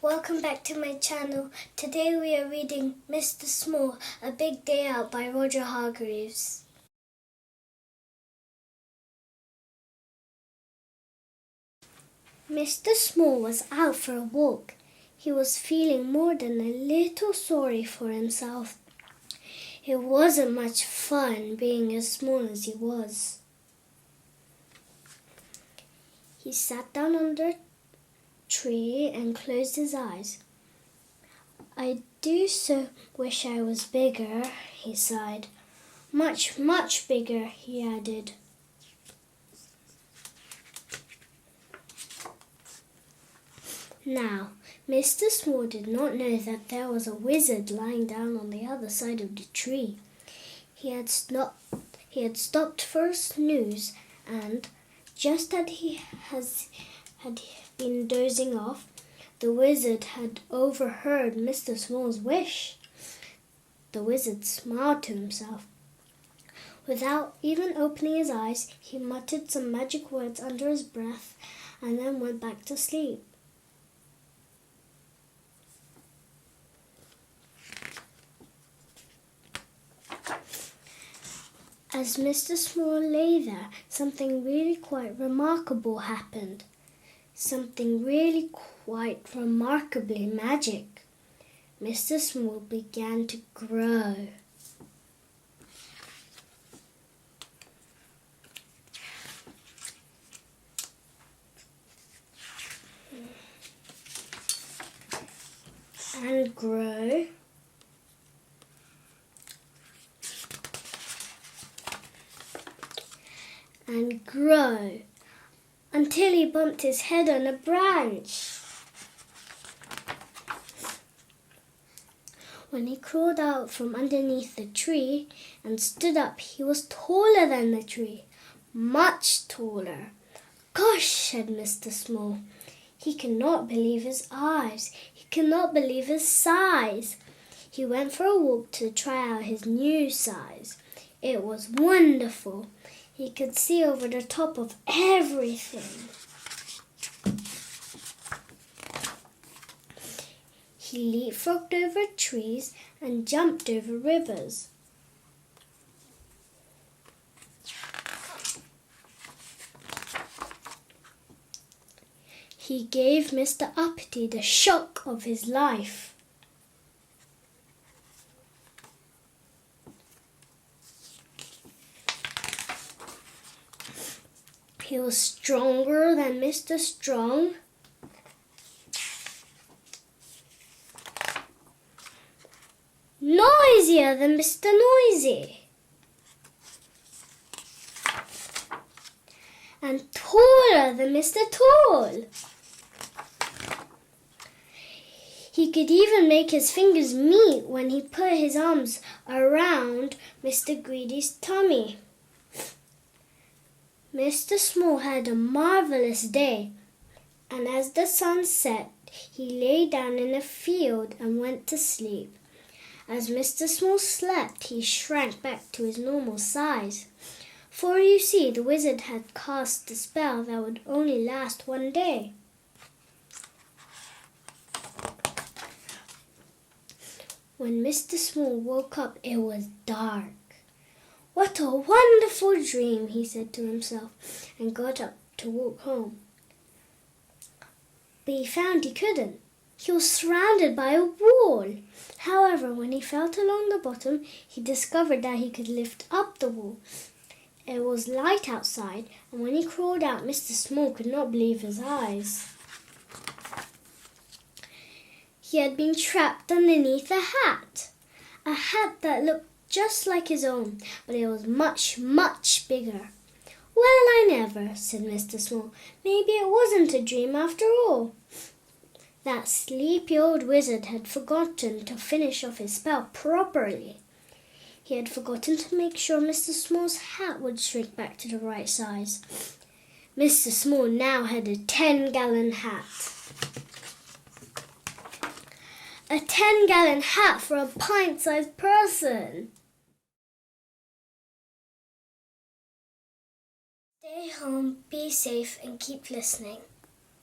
Welcome back to my channel. Today we are reading Mr. Small, A Big Day Out by Roger Hargreaves. Mr. Small was out for a walk. He was feeling more than a little sorry for himself. It wasn't much fun being as small as he was. He sat down under a tree and closed his eyes. "I do so wish I was bigger," he sighed. "Much, much bigger," he added. Now, Mr. Small did not know that there was a wizard lying down on the other side of the tree. He had stopped for a snooze, and just as he had been dozing off, the wizard had overheard Mr. Small's wish. The wizard smiled to himself. Without even opening his eyes, he muttered some magic words under his breath and then went back to sleep. As Mr. Small lay there, something really quite remarkable happened. Something really quite remarkably magic. Mr. Small began to grow. And grow. And grow until he bumped his head on a branch. When he crawled out from underneath the tree and stood up, he was taller than the tree, much taller. "Gosh," said Mr. Small. He could not believe his eyes. He could not believe his size. He went for a walk to try out his new size. It was wonderful. He could see over the top of everything. He leapfrogged over trees and jumped over rivers. He gave Mr. Uppity the shock of his life. He was stronger than Mr. Strong. Noisier than Mr. Noisy. And taller than Mr. Tall. He could even make his fingers meet when he put his arms around Mr. Greedy's tummy. Mr. Small had a marvelous day, and as the sun set, he lay down in a field and went to sleep. As Mr. Small slept, he shrank back to his normal size. For you see, the wizard had cast a spell that would only last one day. When Mr. Small woke up, it was dark. "What a wonderful dream," he said to himself, and got up to walk home. But he found he couldn't. He was surrounded by a wall. However, when he felt along the bottom, he discovered that he could lift up the wall. It was light outside, and when he crawled out, Mr. Small could not believe his eyes. He had been trapped underneath a hat that looked just like his own, but it was much, much bigger. "Well, I never," said Mr. Small. "Maybe it wasn't a dream after all." That sleepy old wizard had forgotten to finish off his spell properly. He had forgotten to make sure Mr. Small's hat would shrink back to the right size. Mr. Small now had a 10-gallon hat. A 10-gallon hat for a pint-sized person. Stay home, be safe, and keep listening.